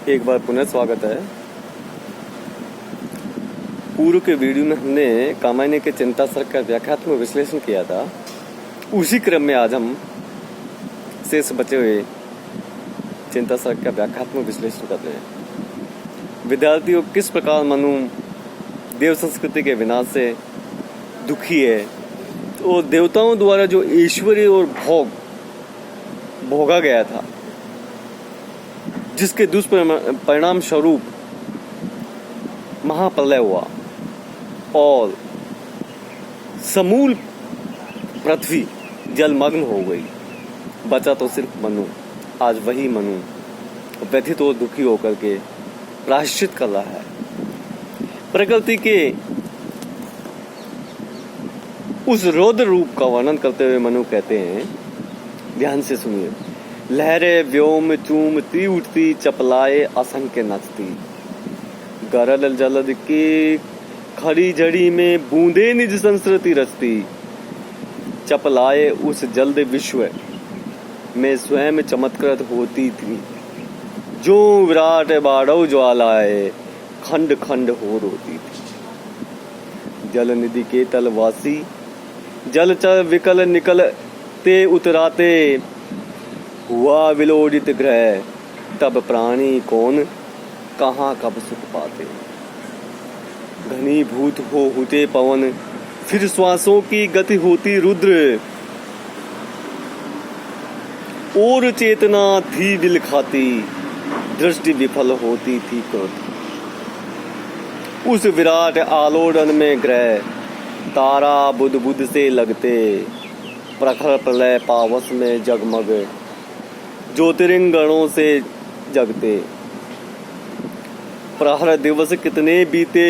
एक बार पुनः स्वागत है। पूर्व के वीडियो में हमने कामायनी के चिंता सर्ग का व्याख्यात्मक विश्लेषण किया था। उसी क्रम में आज हम शेष बचे हुए चिंता सर्ग का व्याख्यात्मक विश्लेषण कर रहे हैं। विद्यार्थियों, किस प्रकार मनु देव संस्कृति के विनाश से दुखी है तो देवताओं द्वारा जो ऐश्वर्य और भोगा गया था, जिसके दुष्परिणाम स्वरूप महाप्रलय हुआ और समूल पृथ्वी जलमग्न हो गई। बचा तो सिर्फ मनु। आज वही मनु व्यथित और दुखी होकर के प्रायश्चित कर रहा है। प्रकृति के उस रौद्र रूप का वर्णन करते हुए मनु कहते हैं, ध्यान से सुनिए। लहरे व्योम चूमती उठती, चपलाए असंख्य नचती। गरल जलद की खड़ी जड़ी में बूंदे निज संस्कृति रचती। चपलाए उस जल्द विश्व में स्वयं चमत्कृत होती थी। जो विराट बाढ़ ज्वालाए खंड खंड हो रोती थी। जल निधि के तलवासी जल चल विकल निकलते उतराते। हुआ विलोडित ग्रह तब प्राणी कौन कहाँ कब सुख पाते। घनीभूत होते पवन फिर श्वासों की गति होती रुद्र। और चेतना थी दिल खाती, दृष्टि विफल होती थी क्रोध। उस विराट आलोड़न में ग्रह तारा बुध बुध से लगते। प्रखर प्रलय पावस में जगमग ज्योतिर्लिंगणों से जगते। प्रहर दिवस कितने बीते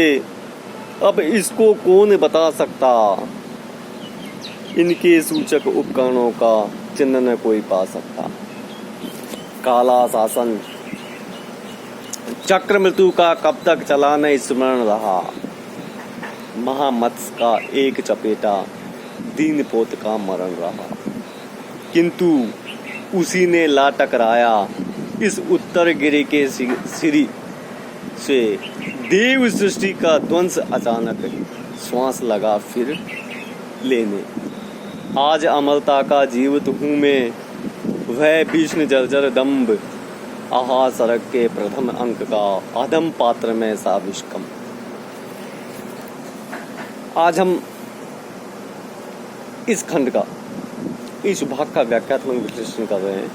अब इसको कौन बता सकता। इनके सूचक उपकरणों का चिन्ह न कोई पा सकता। काला शासन चक्र मृत्यु का कब तक चला न स्मरण रहा। महामत्स्य का एक चपेटा दीन पोत का मरण रहा। किंतु उसी ने ला टकराया इस उत्तर गिरि के सिरी से। देव सृष्टि का ध्वंस अचानक श्वास लगा फिर लेने। आज अमरता का जीवित हूँ मैं, वह भीष्म जर्जर दम्भ। आहा सरक के प्रथम अंक का अधम पात्र में साविष्कम। आज हम इस खंड का, इस भाग का व्याख्यात्मक विश्लेषण कर रहे हैं।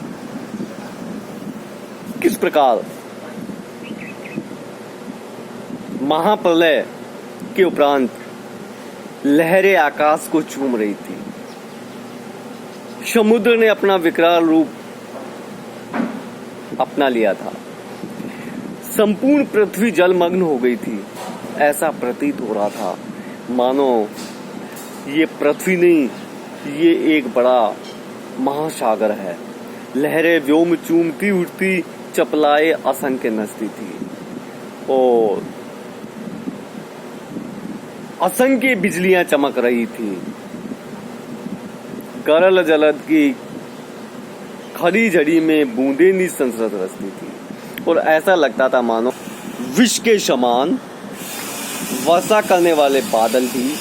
किस प्रकार महाप्रलय के उपरांत लहरें आकाश को चूम रही थी। समुद्र ने अपना विकराल रूप अपना लिया था। संपूर्ण पृथ्वी जलमग्न हो गई थी। ऐसा प्रतीत हो रहा था मानो ये पृथ्वी नहीं, ये एक बड़ा महासागर है। लहरें व्योम चूमती उठती, चपलाए असंख्य नचती थी और असंख्य बिजलियां चमक रही थी। गरल जलद की खड़ी झड़ी में बूंदे निज संस्कृत रचती थी और ऐसा लगता था मानो विष के समान वर्षा करने वाले बादल भी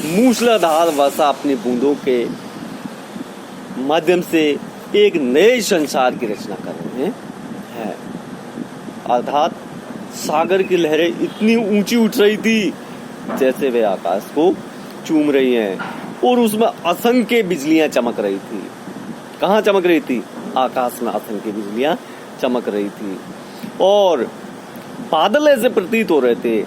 मूसलाधार वर्षा अपनी बूंदों के माध्यम से एक नए संसार की रचना कर रहे हैं। अर्थात सागर की लहरें इतनी ऊंची उठ रही थी जैसे वे आकाश को चूम रही हैं और उसमें असंख्य बिजलियां चमक रही थी। कहाँ चमक रही थी? आकाश में असंख्य बिजलियां चमक रही थी और बादल ऐसे प्रतीत हो रहे थे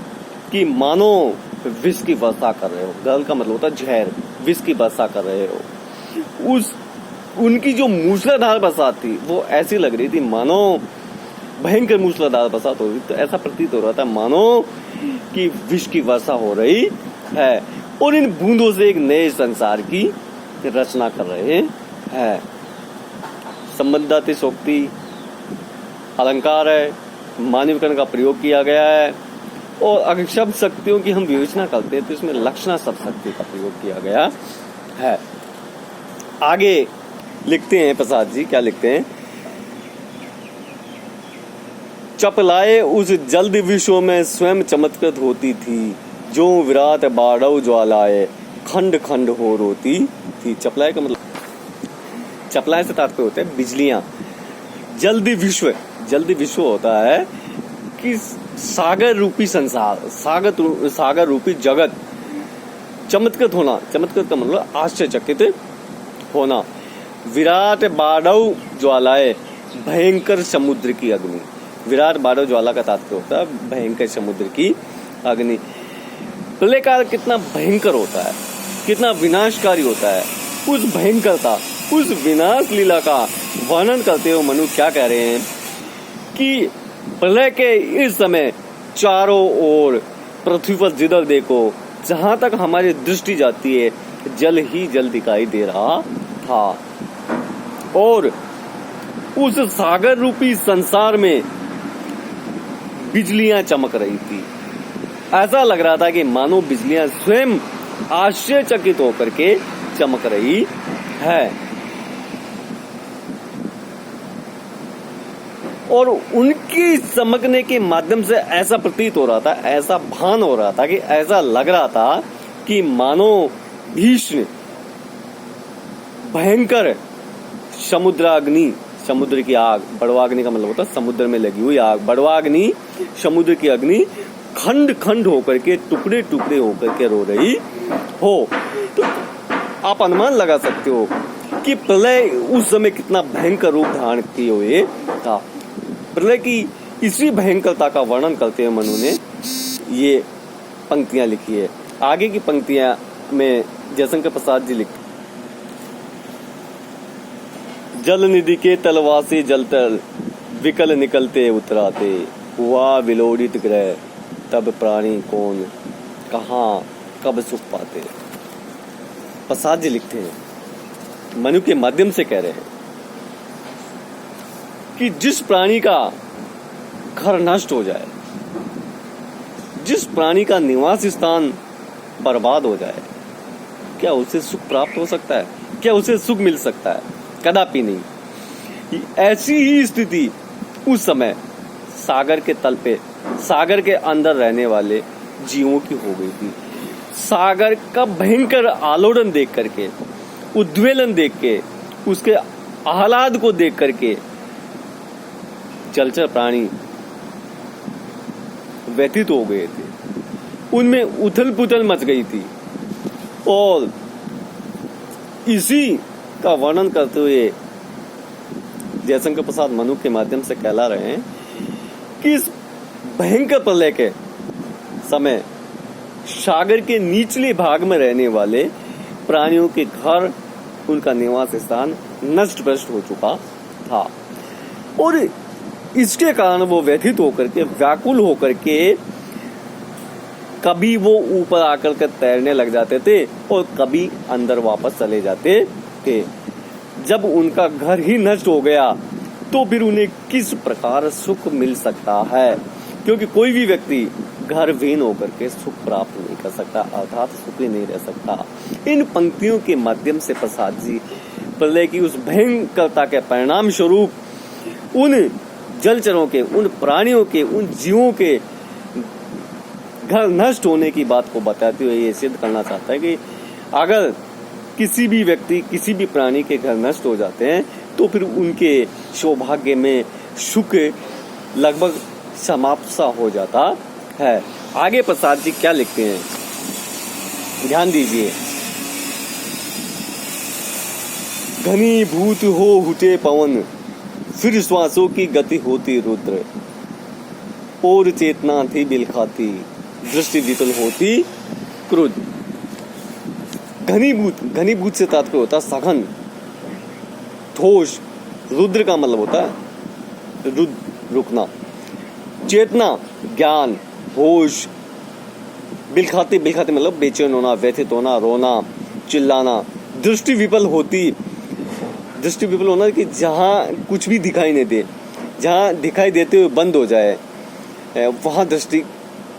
कि मानो विष की वर्षा कर रहे हो। गल का मतलब होता है जहर, विष की वर्षा कर रहे हो। उनकी जो मूसलाधार बरसात थी वो ऐसी लग रही थी मानो भयंकर मूसलाधार बरसात हो रही। तो ऐसा प्रतीत हो रहा था मानो कि विष की वर्षा हो रही है और इन बूंदों से एक नए संसार की रचना कर रहे हैं। संबंधातिशोक्ति अलंकार है, मानवीकरण का प्रयोग किया गया है और अगर शब्द शक्तियों की हम विवेचना करते हैं तो इसमें लक्षणा शब्द शक्ति का प्रयोग किया गया है। आगे लिखते हैं प्रसाद जी, क्या लिखते हैं? चपलाए उस जल्द विश्व में स्वयं चमत्कृत होती थी, जो विराट बाढ़ ज्वालाए खंड खंड हो रोती थी। चपलाए का मतलब, चपलाए से तात्पर्य होता है बिजलियां। जल्द विश्व होता है कि सागर रूपी संसार, सागर रूपी जगत चमत्कृत होना। चमत्कृत का मतलब आश्चर्यचकित होना। विराट बाढ़ ज्वालाए भयंकर समुद्र की अग्नि। विराट बाढ़ ज्वाला का तात्पर्य होता है भयंकर समुद्र की अग्नि। प्रलय काल कितना भयंकर होता है, कितना विनाशकारी होता है। उस भयंकरता, उस विनाश लीला का वर्णन करते हुए मनु क्या कह रहे हैं कि प्रलय के इस समय चारों ओर पृथ्वी पर जिधर देखो, जहां तक हमारी दृष्टि जाती है, जल ही जल दिखाई दे रहा था। और उस सागर रूपी संसार में बिजलियां चमक रही थी। ऐसा लग रहा था कि मानो बिजलियां स्वयं आश्चर्यचकित होकर के चमक रही है। और उनकी चमकने के माध्यम से ऐसा प्रतीत हो रहा था, ऐसा भान हो रहा था, कि ऐसा लग रहा था कि मानो भीषण भयंकर समुद्राग्नि, समुद्र की आग, बड़वाग्नि का मतलब होता है समुद्र में लगी हुई आग, बड़वाग्नि समुद्र की अग्नि खंड खंड होकर के, टुकड़े टुकड़े होकर के रो रही हो। तो आप अनुमान लगा सकते हो कि प्रलय उस समय कितना भयंकर रूप धारण किए हुए था। प्रलय की इसी भयंकरता का वर्णन करते हुए मनु ने ये पंक्तियां लिखी है। आगे की पंक्तियां में जयशंकर प्रसाद जी लिखते, जल निधि के तलवासी जलतल विकल निकलते उतराते, हुआ विलोड़ित ग्रह तब प्राणी कौन कहाँ कब सुख पाते। प्रसाद जी लिखते हैं, मनु के माध्यम से कह रहे हैं कि जिस प्राणी का घर नष्ट हो जाए, जिस प्राणी का निवास स्थान बर्बाद हो जाए, क्या उसे सुख प्राप्त हो सकता है? क्या उसे सुख मिल सकता है? कदापि नहीं। ऐसी ही स्थिति उस समय सागर के तल पे, सागर के अंदर रहने वाले जीवों की हो गई थी। सागर का भयंकर आलोड़न देख करके, उद्वेलन देख के, उसके आह्लाद को देख करके जलचर प्राणी व्यथित हो गए थे। उनमें उथल पुथल मच गई थी। और इसी का वर्णन करते हुए जयशंकर प्रसाद मनु के माध्यम से कहला रहे हैं कि इस भयंकर प्रलय के समय सागर के निचले भाग में रहने वाले प्राणियों के घर, उनका निवास स्थान नष्ट भ्रष्ट हो चुका था। और इसके कारण वो व्यथित होकर के, व्याकुल होकर के, कभी वो ऊपर आकर के तैरने लग जाते थे और कभी अंदर वापस चले जाते थे। जब उनका घर ही नष्ट हो गया तो फिर उन्हें किस प्रकार सुख मिल सकता है? क्योंकि कोई भी व्यक्ति घर विहीन होकर के सुख प्राप्त नहीं कर सकता, अर्थात सुखी नहीं रह सकता। इन पंक्तियों के माध्यम से प्रसाद जी प्रलय की उस भयंकरता के परिणाम स्वरूप उन जलचरों के, उन प्राणियों के, उन जीवों के घर नष्ट होने की बात को बताते हुए ये सिद्ध करना चाहता है कि अगर किसी भी व्यक्ति, किसी भी प्राणी के घर नष्ट हो जाते हैं तो फिर उनके सौभाग्य में सुख लगभग समाप्त सा हो जाता है। आगे प्रसाद जी क्या लिखते हैं, ध्यान दीजिए। घनीभूत हो उठे पवन, फिर श्वासों की गति होती रुद्र, और चेतना थी बिलखाती, दृष्टि विकल होती क्रुद्ध। घनीभूत, घनीभूत से तात्पर्य होता है सघन, ठोस। रुद्र का मतलब होता है रुकना। चेतना ज्ञान, होश। बिलखाती, बिलखाती मतलब बेचैन होना, व्यथित होना, रोना, चिल्लाना। दृष्टि विफल होती, दृष्टि विफल होना कि जहाँ कुछ भी दिखाई नहीं दे, जहाँ दिखाई देते हुए बंद हो जाए, वहाँ दृष्टि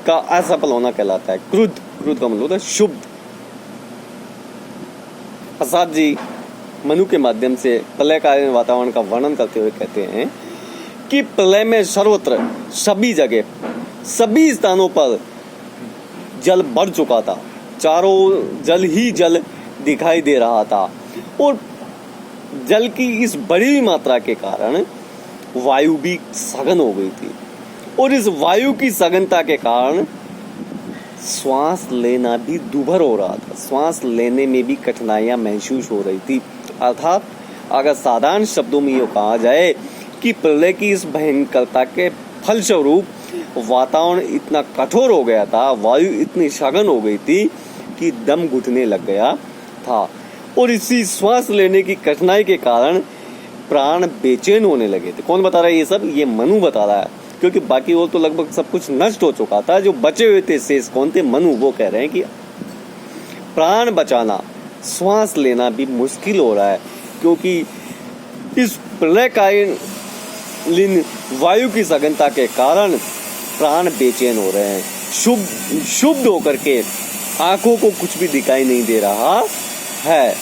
का असफल होना कहलाता है। क्रुद्ध, क्रुद्ध का मतलब होता है शुभ। प्रसाद जी मनु के माध्यम से प्रलयकालीन वातावरण का वर्णन करते हुए कहते हैं कि प्रलय में सर्वत्र सभी जगह सभी स्थानों पर जल बढ़ चुका था, चारों जल ही जल दिखाई दे रहा था और जल की इस बड़ी मात्रा के कारण वायु भी सघन हो गई थी और इस वायु की सघनता के कारण श्वास लेना भी दुभर हो रहा था, श्वास लेने में भी कठिनाइयां महसूस हो रही थी। अर्थात अगर साधारण शब्दों में ये कहा जाए कि प्रलय की इस भयंकरता के फलस्वरूप वातावरण इतना कठोर हो गया था, वायु इतनी सघन हो गई थी कि दम घुटने लग गया था और इसी श्वास लेने की कठिनाई के कारण प्राण बेचैन होने लगे थे। कौन बता रहा है ये सब? ये मनु बता रहा है, क्योंकि बाकी और तो लगभग सब कुछ नष्ट हो चुका था। जो बचे हुए थे शेष कौन थे? मनु। वो कह रहे हैं कि प्राण बचाना, श्वास लेना भी मुश्किल हो रहा है, क्योंकि इस प्रलयकालीन वायु की सघनता के कारण प्राण बेचैन हो रहे हैं। शुभ होकर के आंखों को कुछ भी दिखाई नहीं दे रहा है।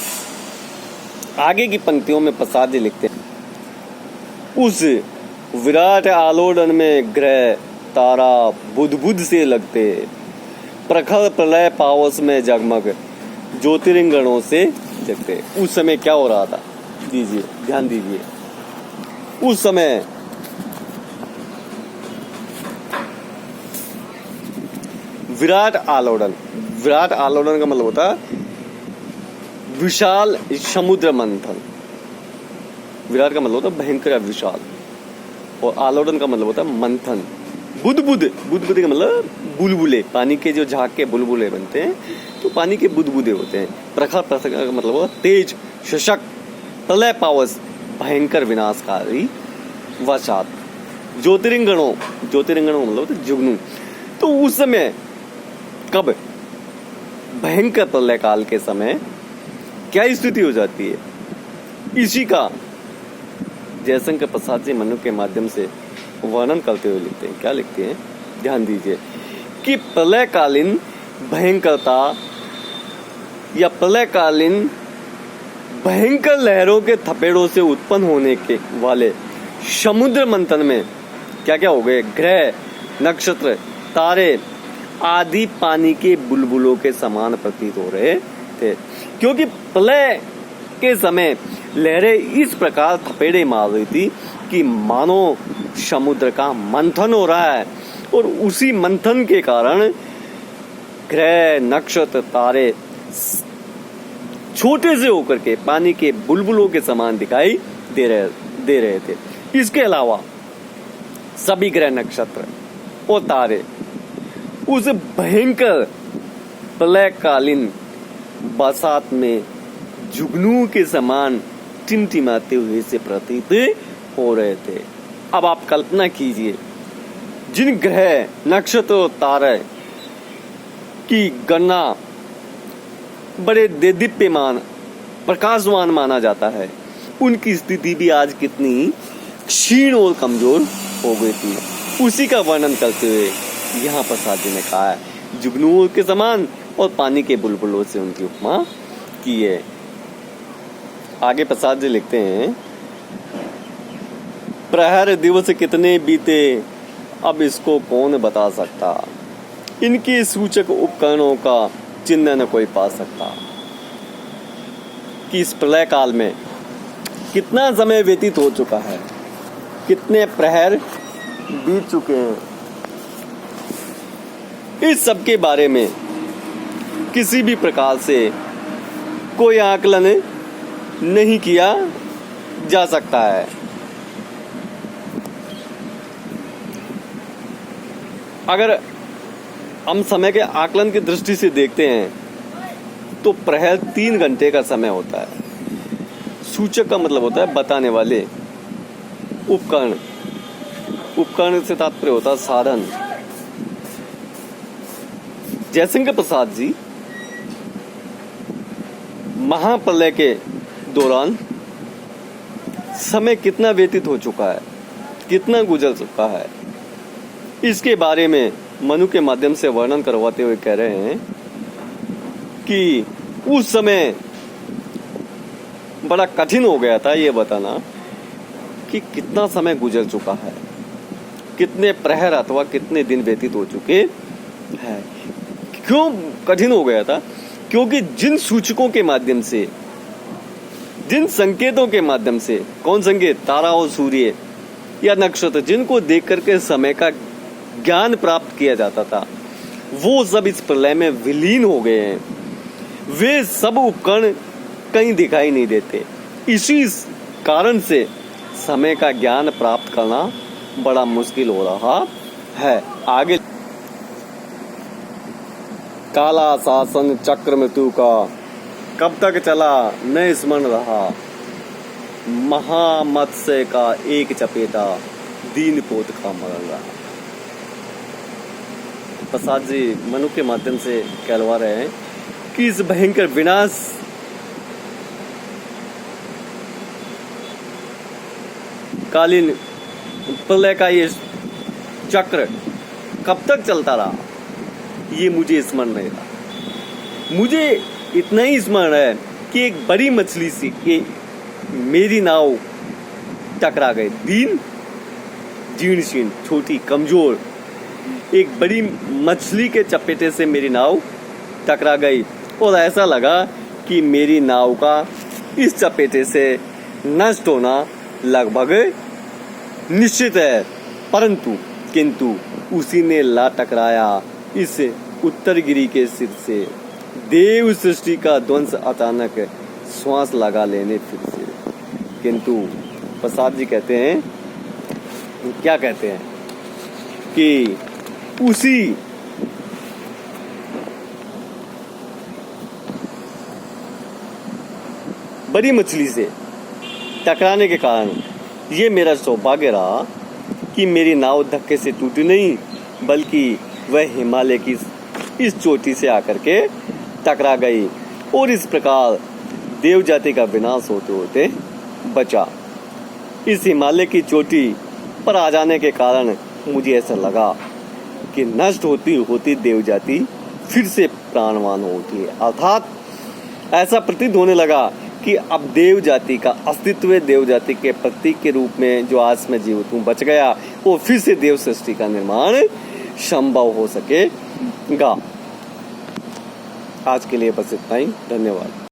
आगे की पंक्तियों में प्रसाद जी लिखते हैं, उस विराट आलोड़न में ग्रह तारा बुध से लगते, प्रखर प्रलय पावस में जगमग ज्योतिर्लिंगणों से जगते। उस समय क्या हो रहा था? दीजिए ध्यान दीजिए। उस समय विराट आलोड़न का मतलब होता है विशाल समुद्र मंथन। विराट का मतलब होता है भयंकर या विशाल, और आलोड़न का मतलब होता है मंथन। बुदबुद का मतलब बुलबुले, पानी के जो झाग के बुलबुले बनते हैं तो पानी के बुदबुदे होते हैं। प्रखर का मतलब होता है तेज, सशक्त, प्रलय पावस, भयंकर विनाशकारी, वसात। ज्योतिर्लिंगणों मतलब होता है जुगनू। तो उस समय कब? भयंकर प्रलय काल के समय क्या स्थिति हो जाती है? इसी का जयशंकर प्रसाद जी मनु के माध्यम से वर्णन करते हुए लिखते हैं। क्या लिखते हैं? ध्यान दीजिए कि प्रलयकालीन भयंकरता या प्रलयकालीन भयंकर लहरों के थपेड़ों से उत्पन्न होने के वाले समुद्र मंथन में क्या क्या हो गए? ग्रह, नक्षत्र, तारे आदि पानी के बुलबुलों के समान प्रतीत हो रहे थे, क्योंकि प्रलय के समय लहरें इस प्रकार थपेड़े मार रही थी कि मानो समुद्र का मंथन हो रहा है और उसी मंथन के कारण ग्रह, नक्षत्र, तारे छोटे से होकर के पानी के बुलबुलों के समान दिखाई दे रहे थे। इसके अलावा सभी ग्रह, नक्षत्र और तारे उस भयंकर प्रलयकालीन बरसात में जुगनू के समान टिमटिमाते हुए से प्रतीत हो रहे थे। अब आप कल्पना कीजिए, जिन ग्रह, नक्षत्र और तारे की गणना बड़े देदीप्यमान, प्रकाशवान माना जाता है, उनकी स्थिति भी आज कितनी क्षीण और कमजोर हो गई थी। उसी का वर्णन करते हुए यहाँ प्रसाद जी ने कहा है, जुगनुओं के समान और पानी के बुलबुलों से उनकी उपमा की है। आगे प्रसाद जी लिखते हैं, प्रहर दिवस कितने बीते अब इसको कौन बता सकता, इनके सूचक उपकरणों का चिन्ह न कोई पा सकता। कि इस प्रलय काल में कितना समय व्यतीत हो चुका है, कितने प्रहर बीत चुके हैं, इस सब के बारे में किसी भी प्रकार से कोई आकलन नहीं किया जा सकता है। अगर हम समय के आकलन की दृष्टि से देखते हैं तो प्रहर 3 घंटे का समय होता है। सूचक का मतलब होता है बताने वाले, उपकरण, उपकरण से तात्पर्य होता है साधन। जयशंकर प्रसाद जी महाप्रलय के दौरान समय कितना व्यतीत हो चुका है, कितना गुजर चुका है, इसके बारे में मनु के माध्यम से वर्णन करवाते हुए कह रहे हैं कि उस समय बड़ा कठिन हो गया था ये बताना कि कितना समय गुजर चुका है, कितने प्रहर अथवा कितने दिन व्यतीत हो चुके हैं। क्यों कठिन हो गया था? क्योंकि जिन सूचकों के माध्यम से, जिन संकेतों के माध्यम से, कौन संकेत? तारा और सूर्य या नक्षत्र, जिनको देख करके समय का ज्ञान प्राप्त किया जाता था, वो सब इस प्रलय में विलीन हो गए हैं। वे सब उपकरण कहीं दिखाई नहीं देते। इसी कारण से समय का ज्ञान प्राप्त करना बड़ा मुश्किल हो रहा है। आगे, काला शासन चक्र मृत्यु का कब तक चला न स्मरण रहा, महामत्स्य का एक चपेटा दीन पोत का मरण रहा। प्रसाद जी मनु के माध्यम से कहलवा रहे हैं कि इस भयंकर विनाश कालीन प्रलय का ये चक्र कब तक चलता रहा, ये मुझे स्मरण नहीं रहा। मुझे इतना ही स्मरण है कि एक बड़ी मछली से मेरी नाव टकरा गई। दीन, जीर्ण शीर्ण, छोटी, कमजोर एक बड़ी मछली के चपेटे से मेरी नाव टकरा गई और ऐसा लगा कि मेरी नाव का इस चपेटे से नष्ट होना लगभग निश्चित है। किंतु उसी ने ला टकराया इस उत्तरगिरी के सिर से। देव सृष्टि का ध्वंस अचानक श्वास लगा लेने फिर से। किंतु प्रसाद जी कहते हैं, क्या कहते हैं कि उसी बड़ी मछली से टकराने के कारण ये मेरा सौभाग्य रहा कि मेरी नाव धक्के से टूटी नहीं, बल्कि वह हिमालय की इस चोटी से आकर के टकरा गई और इस प्रकार देव जाति का विनाश होते होते बचा। इस हिमालय की चोटी पर आ जाने के कारण मुझे ऐसा लगा कि नष्ट होती होती देव जाति फिर से प्राणवान होती है। अर्थात ऐसा प्रतीत होने लगा कि अब देव जाति का अस्तित्व, देव जाति के प्रतीक के रूप में जो आज मैं जीवित हूँ बच गया, वो फिर से देव सृष्टि का निर्माण संभव हो सकेगा। आज के लिए बस इतना ही। धन्यवाद।